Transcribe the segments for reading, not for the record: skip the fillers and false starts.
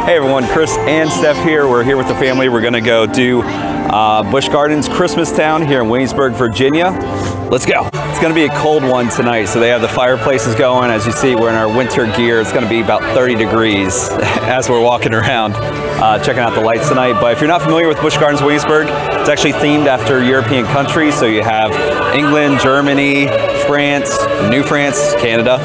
Hey everyone, Chris and Steph here. We're here with the family. We're gonna go do Busch Gardens Christmas Town here in Williamsburg, Virginia. Let's go. It's gonna be a cold one tonight, so they have the fireplaces going. As you see, we're in our winter gear. It's gonna be about 30 degrees as we're walking around, checking out the lights tonight. But if you're not familiar with Busch Gardens Williamsburg, it's actually themed after European countries. So you have England, Germany, France, New France, Canada,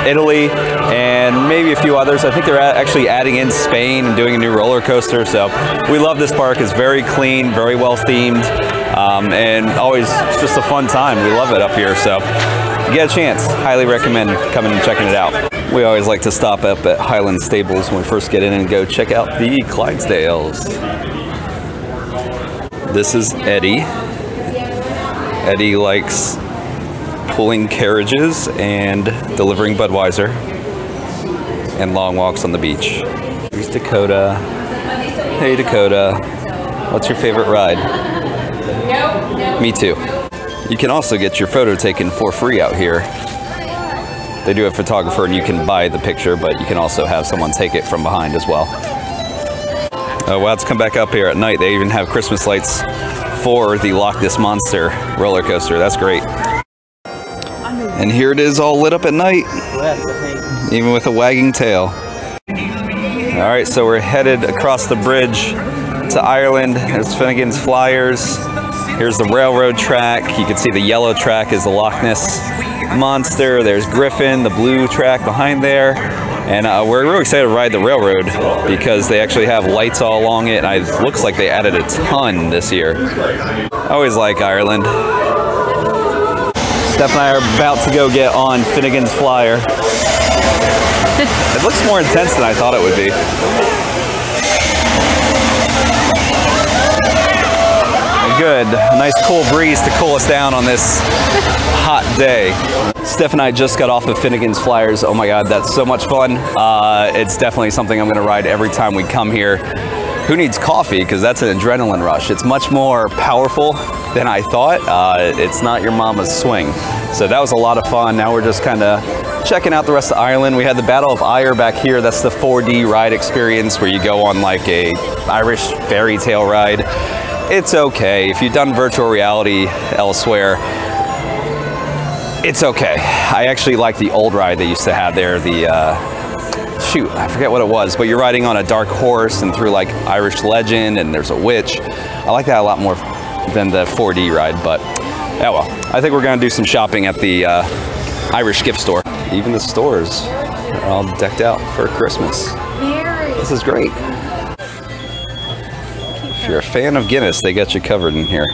Italy, and maybe a few others. I think they're actually adding in Spain and doing a new roller coaster. So we love this park. It's very clean, very well themed, and always just a fun time. We love it up here. So if you get a chance, highly recommend coming and checking it out. We always like to stop up at Highlands Stables when we first get in and go check out the Clydesdales. This is Eddie. Eddie likes pulling carriages and delivering Budweiser and long walks on the beach. Here's Dakota. Hey Dakota, what's your favorite ride? Me too. You can also get your photo taken for free out here. They do have a photographer and you can buy the picture, but you can also have someone take it from behind as well. Oh wow, let's come back up here at night. They even have Christmas lights for the Loch Ness Monster roller coaster. That's great. And here it is all lit up at night, even with a wagging tail. All right, so we're headed across the bridge to Ireland. There's Finnegans Flyers. Here's the railroad track. You can see the yellow track is the Loch Ness Monster. There's Griffin, the blue track behind there. And we're really excited to ride the railroad because they actually have lights all along it. And it looks like they added a ton this year. I always like Ireland. Steph and I are about to go get on Finnegans Flyer. It looks more intense than I thought it would be. Good. A nice cool breeze to cool us down on this hot day. Steph and I just got off of Finnegans Flyers. Oh my God, that's so much fun. It's definitely something I'm going to ride every time we come here. Who needs coffee? Because that's an adrenaline rush. It's much more powerful than I thought. It's not your mama's swing. So that was a lot of fun. Now we're just kind of checking out the rest of Ireland. We had the Battle of Ire back here. That's the 4D ride experience where you go on like a Irish fairy tale ride. It's okay. If you've done virtual reality elsewhere, it's okay. I actually like the old ride they used to have there. Shoot, I forget what it was, but you're riding on a dark horse and through like Irish legend and there's a witch. I like that a lot more than the 4D ride, but yeah, well, I think we're gonna do some shopping at the Irish gift store. Even the stores are all decked out for Christmas. This is great. If you're a fan of Guinness, they got you covered in here.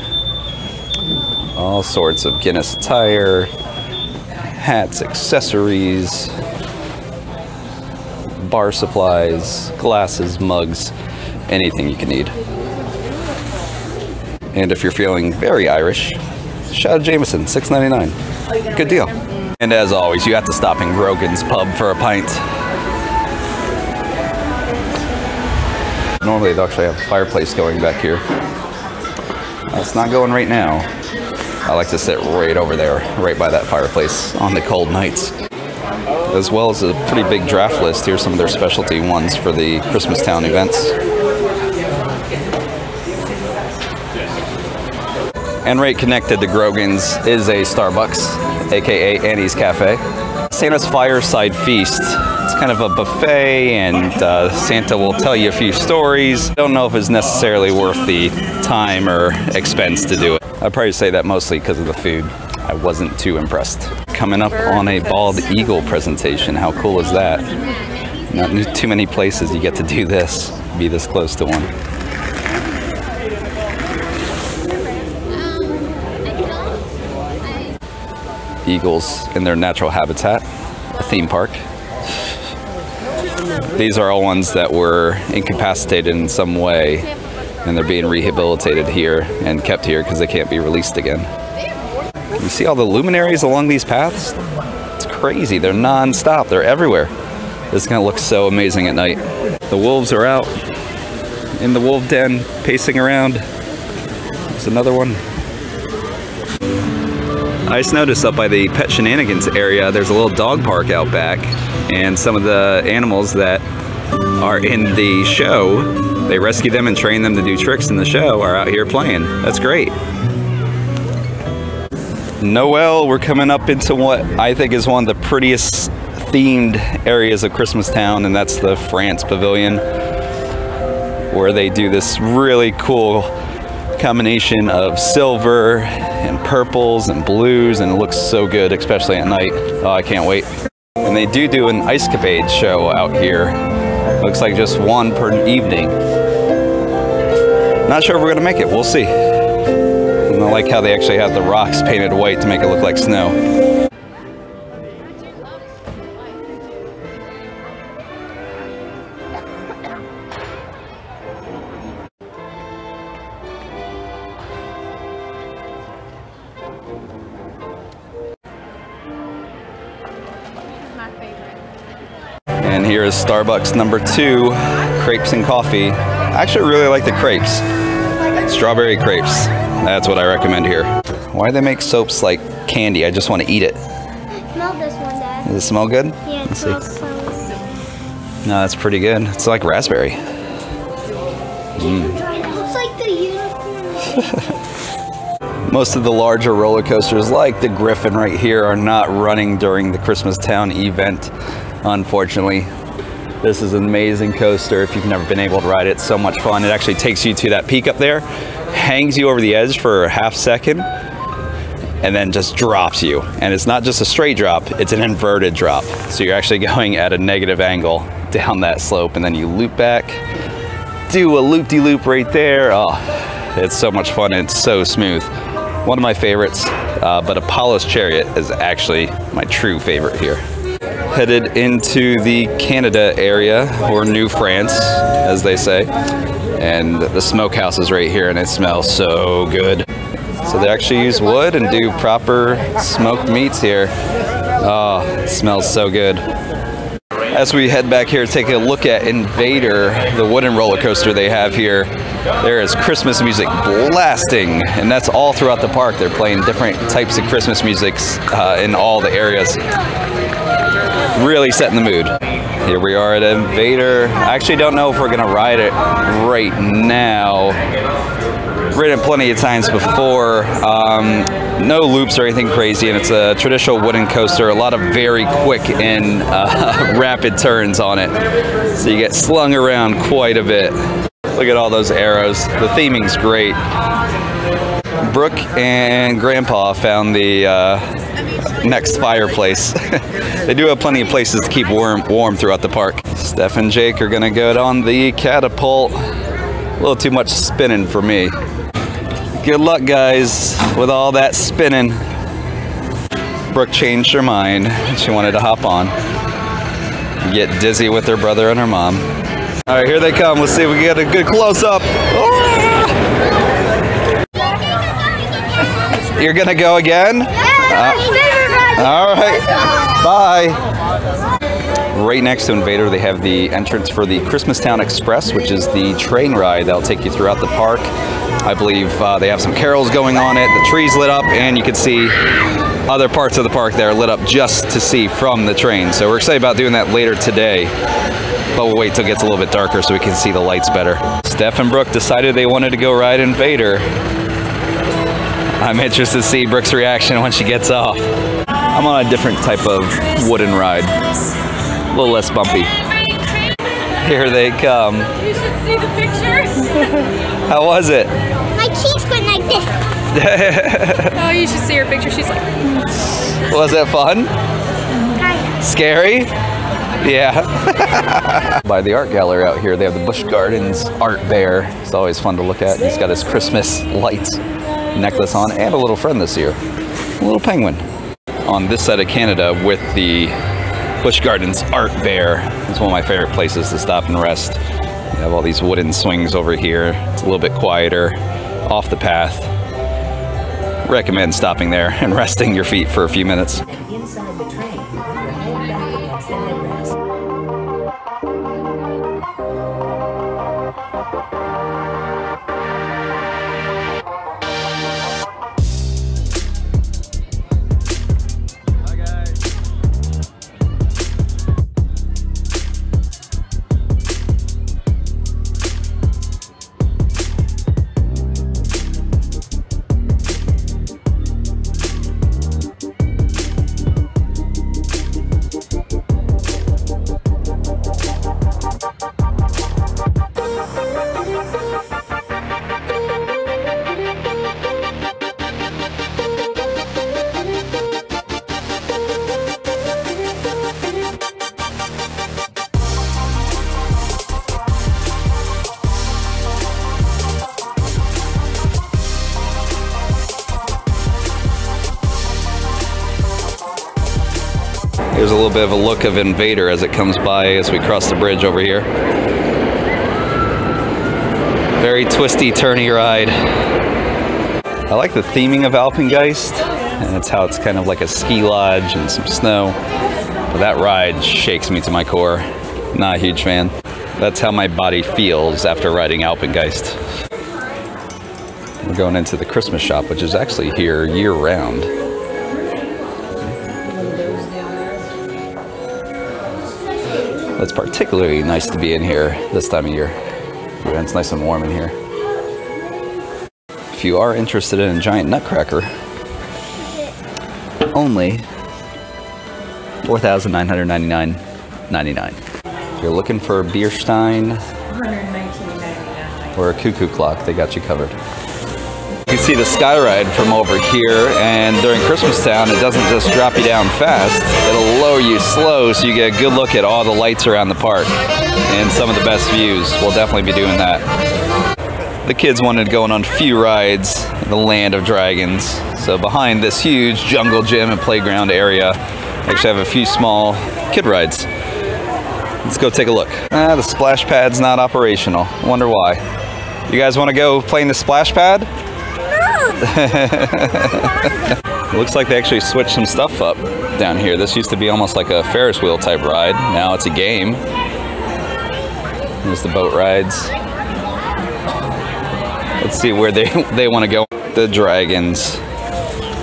All sorts of Guinness attire, hats, accessories, bar supplies, glasses, mugs, anything you can need. And if you're feeling very Irish, shout out Jameson, $6.99. Good deal. And as always, you have to stop in Grogan's Pub for a pint. Normally they'll actually have a fireplace going back here. It's not going right now. I like to sit right over there, right by that fireplace on the cold nights. As well as a pretty big draft list. Here's some of their specialty ones for the Christmas Town events. And right connected to Grogan's is a Starbucks, aka Annie's Cafe. Santa's Fireside Feast. It's kind of a buffet and Santa will tell you a few stories. Don't know if it's necessarily worth the time or expense to do it. I'd probably say that mostly because of the food. I wasn't too impressed. Coming up on a bald eagle presentation. How cool is that? Not too many places you get to do this, be this close to one. Eagles in their natural habitat, a theme park. These are all ones that were incapacitated in some way and they're being rehabilitated here and kept here because they can't be released again. You see all the luminaries along these paths? It's crazy. They're non-stop. They're everywhere. This is going to look so amazing at night. The wolves are out in the wolf den, pacing around. There's another one. I just noticed up by the Pet Shenanigans area, there's a little dog park out back, and some of the animals that are in the show. They rescue them and train them to do tricks in the show, are out here playing. That's great. Noel, we're coming up into what I think is one of the prettiest themed areas of Christmastown, and that's the France Pavilion, where they do this really cool combination of silver and purples and blues, and it looks so good, especially at night. Oh, I can't wait. And they do an ice capade show out here. Looks like just one per evening. Not sure if we're gonna make it, we'll see. And I like how they actually have the rocks painted white to make it look like snow. And here is Starbucks number 2, crepes and coffee. I actually really like the crepes. Strawberry crepes. That's what I recommend here. Why do they make soaps like candy? I just want to eat it. Smell this one, Dad. Does it smell good? Yeah, it smells so good. No, that's pretty good. It's like raspberry. It looks like the unicorn. Most of the larger roller coasters, like the Griffin right here, are not running during the Christmastown event, unfortunately. This is an amazing coaster. If you've never been able to ride it, it's so much fun. It actually takes you to that peak up there, hangs you over the edge for a half second, and then just drops you. And it's not just a straight drop, it's an inverted drop. So you're actually going at a negative angle down that slope, and then you loop back, do a loop-de-loop right there. Oh, it's so much fun, and it's so smooth. One of my favorites, but Apollo's Chariot is actually my true favorite here. Headed into the Canada area, or New France, as they say. And the smokehouse is right here, and it smells so good. So they actually use wood and do proper smoked meats here. Oh, it smells so good. As we head back here, take a look at Invader, the wooden roller coaster they have here. There is Christmas music blasting, and that's all throughout the park. They're playing different types of Christmas musics in all the areas. Really setting the mood. Here we are at Invader. I actually don't know if we're gonna ride it right now. Ridden it plenty of times before. No loops or anything crazy, and it's a traditional wooden coaster. A lot of very quick and rapid turns on it. So you get slung around quite a bit. Look at all those arrows. The theming's great. Brooke and Grandpa found the next fireplace. They do have plenty of places to keep warm throughout the park. Steph and Jake are gonna go on the catapult. A little too much spinning for me. Good luck, guys, with all that spinning. Brooke changed her mind. She wanted to hop on and get dizzy with her brother and her mom. All right, here they come. Let's see if we can get a good close-up. Oh! You're gonna go again? All right, bye. Right next to Invader, they have the entrance for the Christmastown Express, which is the train ride that'll take you throughout the park. I believe they have some carols going on it, the trees lit up, and you can see other parts of the park that are lit up just to see from the train. So we're excited about doing that later today, but we'll wait till it gets a little bit darker so we can see the lights better. Steph and Brooke decided they wanted to go ride Invader. I'm interested to see Brooke's reaction when she gets off. I'm on a different type of wooden ride, a little less bumpy. Here they come. You should see the picture. How was it? My cheeks went like this. Oh, you should see her picture. She's like... Was it fun? Scary? Yeah. By the art gallery out here, they have the Busch Gardens art there. It's always fun to look at. He's got his Christmas lights necklace on, and a little friend this year, a little penguin. On this side of Canada with the Busch Gardens Art Bear. It's one of my favorite places to stop and rest. You have all these wooden swings over here. It's a little bit quieter, off the path. Recommend stopping there and resting your feet for a few minutes. Inside the train, head back against the headrest. Here's a little bit of a look of Invader as it comes by as we cross the bridge over here. Very twisty, turny ride. I like the theming of Alpengeist, and it's how it's kind of like a ski lodge and some snow. But that ride shakes me to my core. Not a huge fan. That's how my body feels after riding Alpengeist. We're going into the Christmas shop, which is actually here year-round. It's particularly nice to be in here this time of year. Yeah, it's nice and warm in here. If you are interested in a giant nutcracker, only $4,999.99. If you're looking for a beer stein or a cuckoo clock, they got you covered. You can see the sky ride from over here, and during Christmas Town, it doesn't just drop you down fast, it'll lower you slow so you get a good look at all the lights around the park and some of the best views. We'll definitely be doing that. The kids wanted to go on a few rides in the Land of Dragons. So behind this huge jungle gym and playground area, they actually have a few small kid rides. Let's go take a look. The splash pad's not operational. Wonder why. You guys want to go play in the splash pad? Looks like they actually switched some stuff up down here. This used to be almost like a Ferris wheel type ride. Now it's a game. There's the boat rides. Let's see where they want to go. The dragons.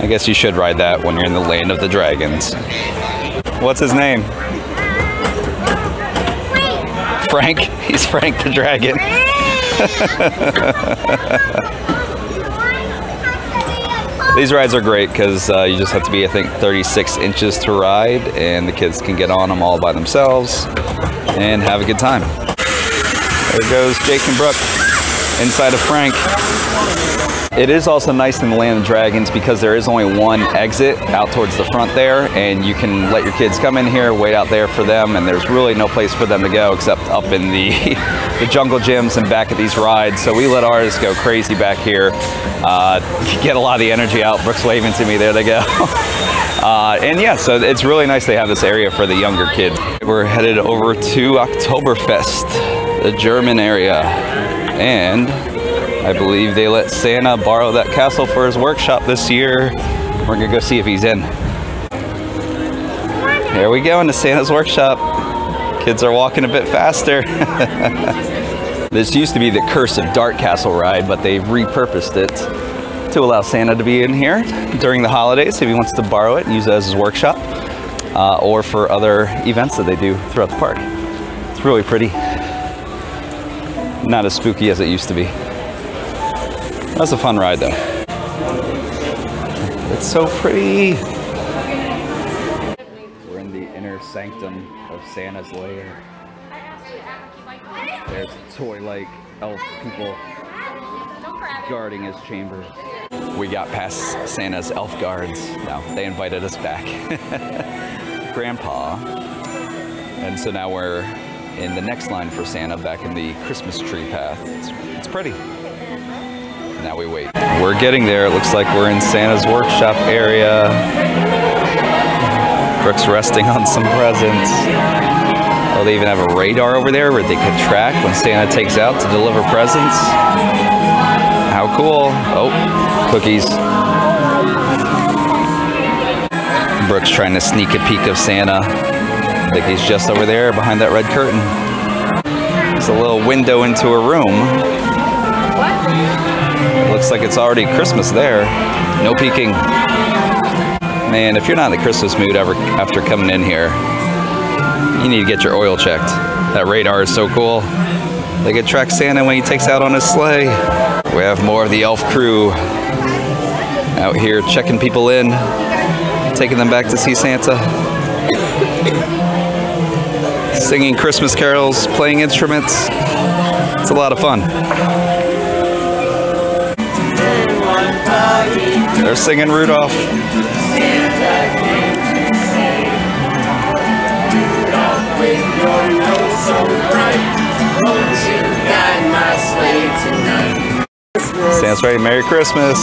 I guess you should ride that when you're in the Land of the Dragons. What's his name? Frank? He's Frank the Dragon. These rides are great because you just have to be, I think, 36 inches to ride, and the kids can get on them all by themselves and have a good time. There goes Jake and Brooke inside of Frank. It is also nice in the Land of Dragons because there is only one exit out towards the front there, and you can let your kids come in here, wait out there for them, and there's really no place for them to go except up in the jungle gyms and back at these rides. So we let ours go crazy back here, get a lot of the energy out. Brooke's waving to me, there they go. And yeah, so it's really nice they have this area for the younger kids. We're headed over to Oktoberfest, the German area, and I believe they let Santa borrow that castle for his workshop this year. We're gonna go see if he's in. Here we go into Santa's workshop. Kids are walking a bit faster. This used to be the Curse of Dart Castle ride, but they've repurposed it to allow Santa to be in here during the holidays if he wants to borrow it and use it as his workshop, or for other events that they do throughout the park. It's really pretty. Not as spooky as it used to be. That's a fun ride though. It's so pretty. We're in the inner sanctum of Santa's lair. There's toy-like elf people guarding his chamber. We got past Santa's elf guards. Now they invited us back. Grandpa. And so now we're in the next line for Santa, back in the Christmas tree path. It's pretty. Now we wait. We're getting there. It looks like we're in Santa's workshop area. Brooke's resting on some presents. Oh, they even have a radar over there where they could track when Santa takes out to deliver presents. How cool. Oh, cookies. Brooke's trying to sneak a peek of Santa. I think he's just over there behind that red curtain. There's a little window into a room. Looks like it's already Christmas there. No peeking. Man, if you're not in the Christmas mood after coming in here, you need to get your oil checked. That radar is so cool. They can track Santa when he takes out on his sleigh. We have more of the elf crew out here checking people in, taking them back to see Santa. Singing Christmas carols, playing instruments. It's a lot of fun. They're singing Rudolph. Santa's ready. Merry Christmas.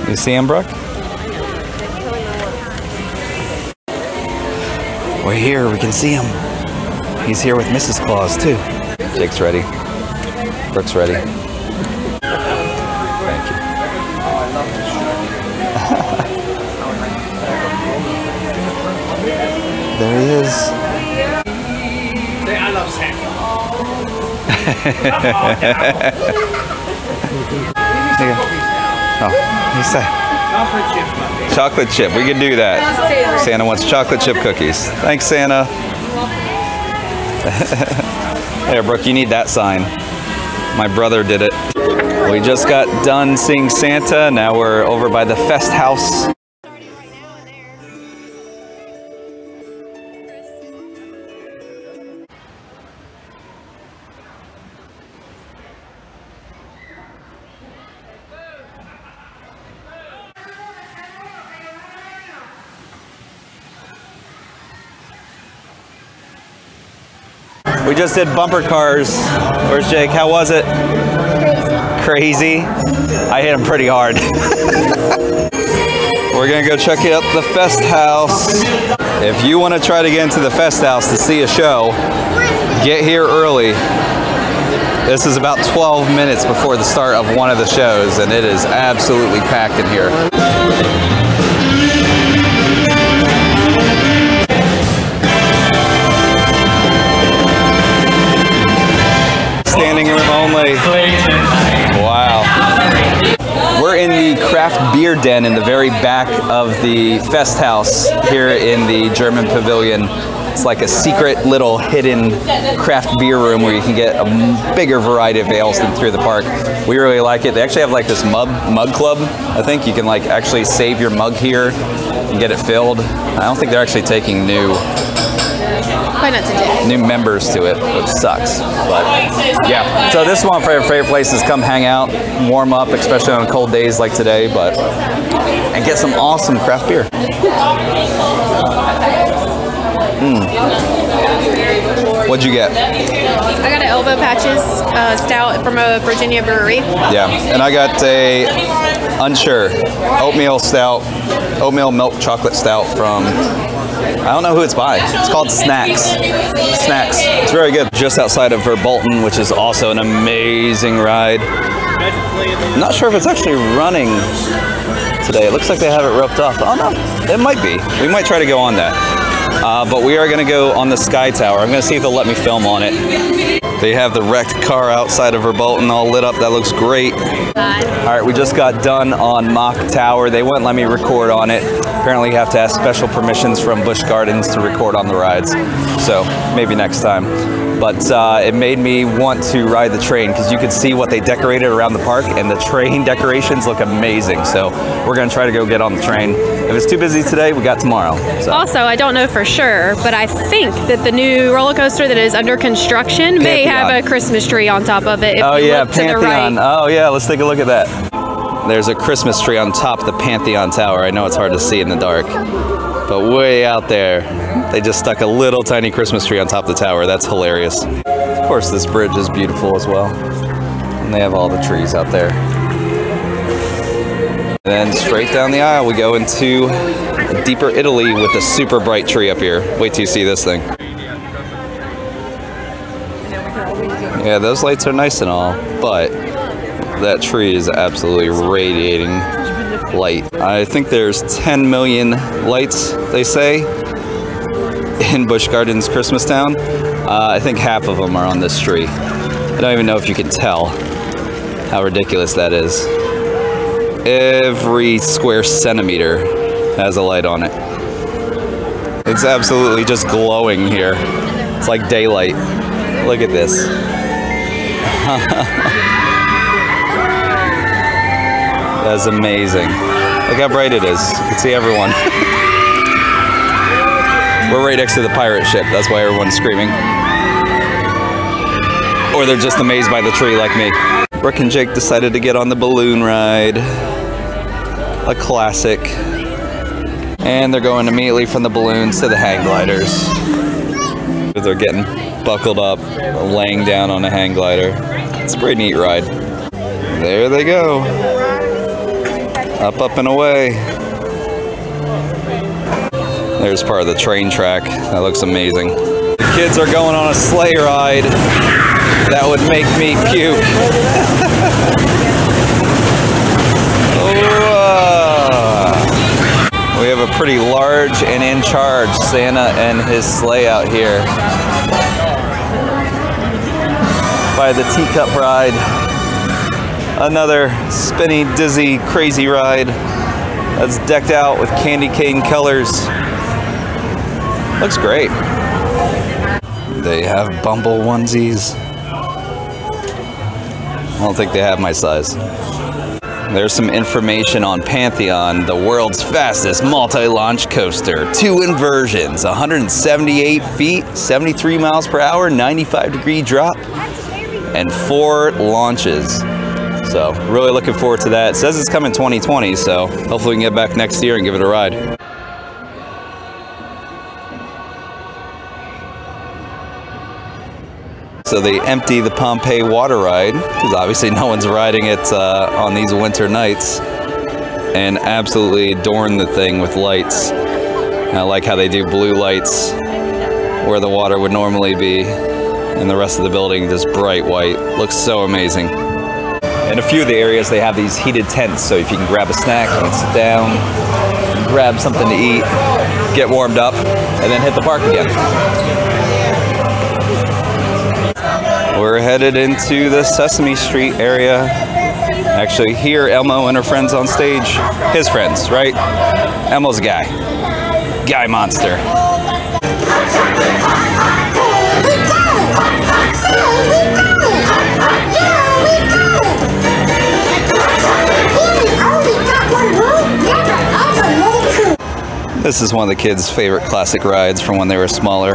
You see him, Brooke? We're here, we can see him. He's here with Mrs. Claus too. Jake's ready. Brooke's ready. Thank you. There he is. I love Santa. Oh, he's that. Chocolate chip. We can do that. Santa wants chocolate chip cookies. Thanks, Santa. There, Brooke, you need that sign. My brother did it. We just got done seeing Santa. Now we're over by the Festa House. We just did bumper cars. Where's Jake? How was it? Crazy. I hit him pretty hard. We're gonna go check out the Festa House. If you want to try to get into the Festa House to see a show, get here early. This is about 12 minutes before the start of one of the shows, and it is absolutely packed in here. Standing room only. Wow. We're in the craft beer den in the very back of the Festa House here in the German Pavilion. It's like a secret little hidden craft beer room where you can get a bigger variety of ales than through the park. We really like it. They actually have like this mug club. I think you can like actually save your mug here and get it filled. I don't think they're actually taking new members to it, which sucks. But yeah, so this is one of our favorite places. Come hang out, warm up, especially on cold days like today, and get some awesome craft beer. What'd you get? I got an Elbow Patches stout from a Virginia brewery. Yeah, and I got a Unsure oatmeal stout, oatmeal milk chocolate stout from, I don't know who it's by. It's called Snacks. Snacks. It's very good. Just outside of Verbolten, which is also an amazing ride. I'm not sure if it's actually running today. It looks like they have it roped off. Oh no, it might be. We might try to go on that. But we are going to go on the Sky Tower. I'm going to see if they'll let me film on it. They have the wrecked car outside of Verbolten all lit up. That looks great. All right, we just got done on Mock Tower. They wouldn't let me record on it. Apparently you have to ask special permissions from Busch Gardens to record on the rides. So maybe next time. But it made me want to ride the train because you could see what they decorated around the park, and the train decorations look amazing. So we're going to try to go get on the train. If it's too busy today, we got tomorrow. So. Also, I don't know for sure, but I think that the new roller coaster that is under construction may have a Christmas tree on top of it. If you look to the right. Oh yeah, let's take a look at that. There's a Christmas tree on top of the Pantheon Tower. I know it's hard to see in the dark, but way out there, they just stuck a little tiny Christmas tree on top of the tower. That's hilarious. Of course, this bridge is beautiful as well. And they have all the trees out there. And then straight down the aisle, we go into deeper Italy with a super bright tree up here. Wait till you see this thing. Yeah, those lights are nice and all, but that tree is absolutely radiating light. I think there's 10 million lights, they say, in Busch Gardens Christmas Town. I think half of them are on this tree. I don't even know if you can tell how ridiculous that is. Every square centimeter has a light on it. It's absolutely just glowing here. It's like daylight. Look at this. That's amazing. Look how bright it is. You can see everyone. We're right next to the pirate ship. That's why everyone's screaming. Or they're just amazed by the tree like me. Brooke and Jake decided to get on the balloon ride. A classic. And they're going immediately from the balloons to the hang gliders. They're getting buckled up, laying down on a hang glider. It's a pretty neat ride. There they go. Up, up, and away. There's part of the train track. That looks amazing. The kids are going on a sleigh ride. That would make me puke. We have a pretty large and in charge Santa and his sleigh out here. By the teacup ride. Another spinny, dizzy, crazy ride that's decked out with candy cane colors. Looks great. They have Bumble onesies. I don't think they have my size. There's some information on Pantheon, the world's fastest multi-launch coaster. 2 inversions, 178 feet, 73 miles per hour, 95-degree drop, and 4 launches. So really looking forward to that. It says it's coming 2020, so hopefully we can get back next year and give it a ride. So they empty the Pompeii water ride, because obviously no one's riding it on these winter nights, and absolutely adorn the thing with lights. And I like how they do blue lights where the water would normally be, and the rest of the building just bright white. Looks so amazing. In a few of the areas they have these heated tents, so if you can grab a snack and sit down, grab something to eat, get warmed up, and then hit the park again. We're headed into the Sesame Street area. Actually, here Elmo and her friends on stage. His friends, right? Elmo's a guy. Guy monster. This is one of the kids' favorite classic rides from when they were smaller.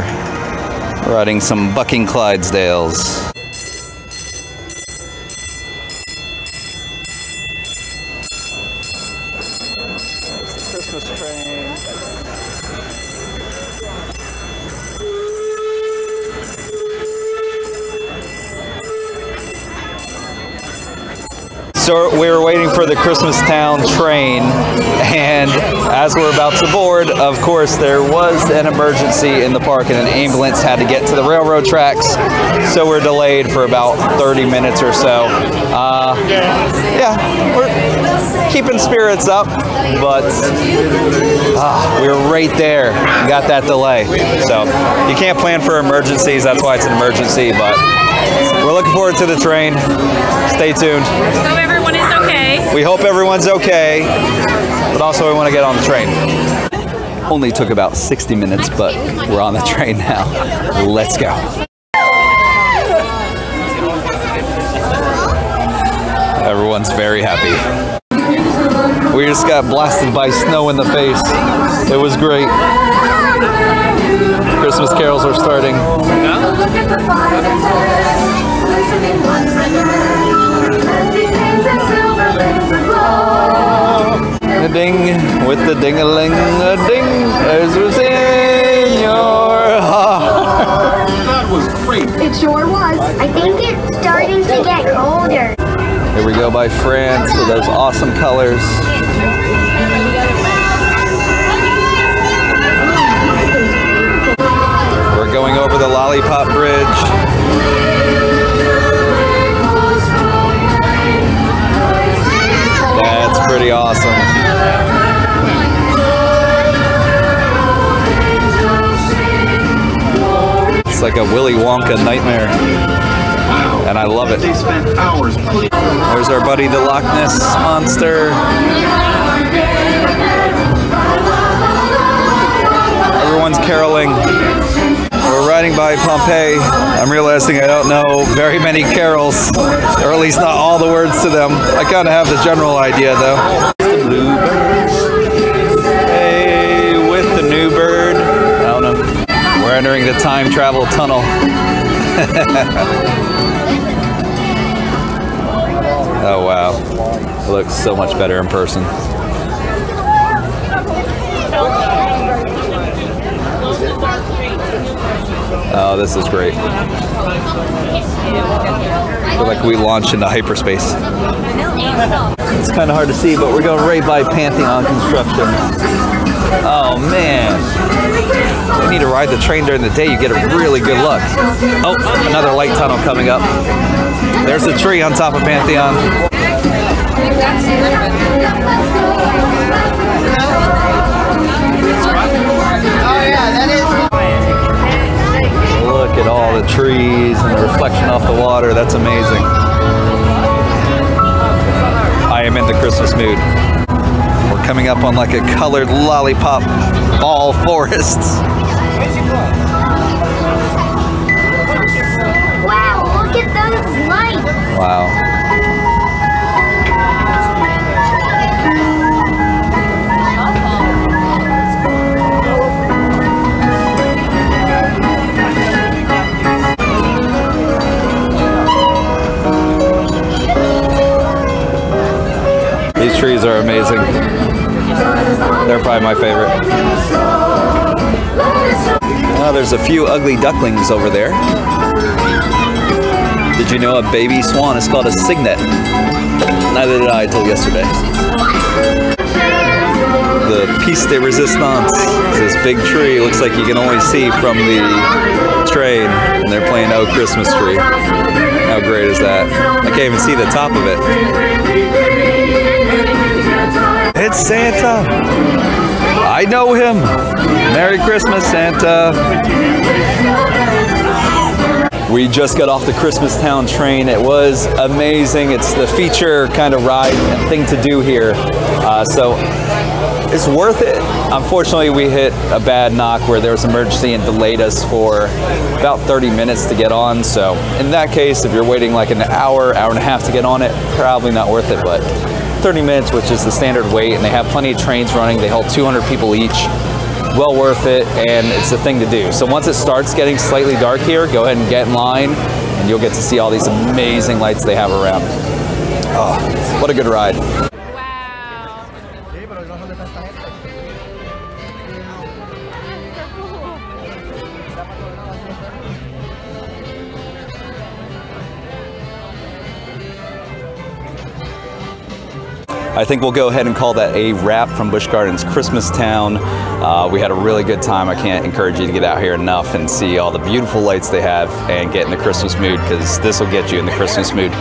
Riding some bucking Clydesdales. So we were waiting for the Christmas Town train, and as we're about to board, of course, there was an emergency in the park and an ambulance had to get to the railroad tracks, so we're delayed for about 30 minutes or so. Yeah, we're keeping spirits up, but we were right there and got that delay. So you can't plan for emergencies, that's why it's an emergency, but we're looking forward to the train. Stay tuned. Hope everyone is okay. We hope everyone's okay, but also we want to get on the train. Only took about 60 minutes, but we're on the train now. Let's go. Everyone's very happy. We just got blasted by snow in the face. It was great. Christmas carols are starting. A ding with the ding-a-ling, a ding as was in your heart. That was great. It sure was. I think it's starting to get colder. Here we go by France with those awesome colors. We're going over the Lollipop Bridge. That's pretty awesome. It's like a Willy Wonka nightmare. And I love it. They spent hours. There's our buddy, the Loch Ness Monster. Everyone's caroling. We're riding by Pompeii. I'm realizing I don't know very many carols, or at least not all the words to them. I kind of have the general idea, though. Hey, with the new bird. I don't know. We're entering the time travel tunnel. Oh wow, it looks so much better in person. Oh, this is great. I feel like we launched into hyperspace. It's kind of hard to see, but we're going right by Pantheon construction. Oh man. You need to ride the train during the day, you get a really good look. Oh, another light tunnel coming up. There's the tree on top of Pantheon. Look at all the trees and the reflection off the water. That's amazing. I am in the Christmas mood. We're coming up on like a colored lollipop ball forest. Wow, look at those lights. Wow. These trees are amazing. They're probably my favorite. Oh, there's a few ugly ducklings over there. Did you know a baby swan is called a cygnet? Neither did I until yesterday. The piece de resistance is this big tree. Looks like you can only see from the train, and they're playing "Oh Christmas Tree." How great is that? I can't even see the top of it. It's Santa! I know him! Merry Christmas, Santa! We just got off the Christmas Town train. It was amazing. It's the feature kind of ride thing to do here. So it's worth it. Unfortunately, we hit a bad knock where there was an emergency and delayed us for about 30 minutes to get on. So in that case, if you're waiting like an hour and a half to get on it, probably not worth it. But 30 minutes, which is the standard wait, and they have plenty of trains running. They hold 200 people each. Well worth it, and it's the thing to do. So once it starts getting slightly dark here, go ahead and get in line, and you'll get to see all these amazing lights they have around. Oh, what a good ride. I think we'll go ahead and call that a wrap from Busch Gardens Christmas Town. We had a really good time. I can't encourage you to get out here enough and see all the beautiful lights they have and get in the Christmas mood, because this will get you in the Christmas mood.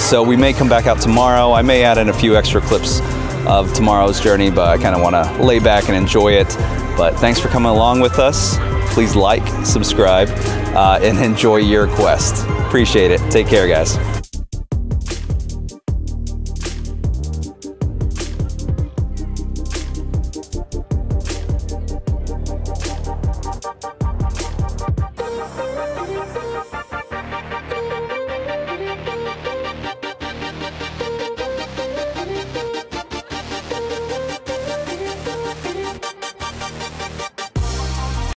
So we may come back out tomorrow. I may add in a few extra clips of tomorrow's journey, but I kind of want to lay back and enjoy it. But thanks for coming along with us. Please like, subscribe, and enjoy your quest. Appreciate it. Take care, guys.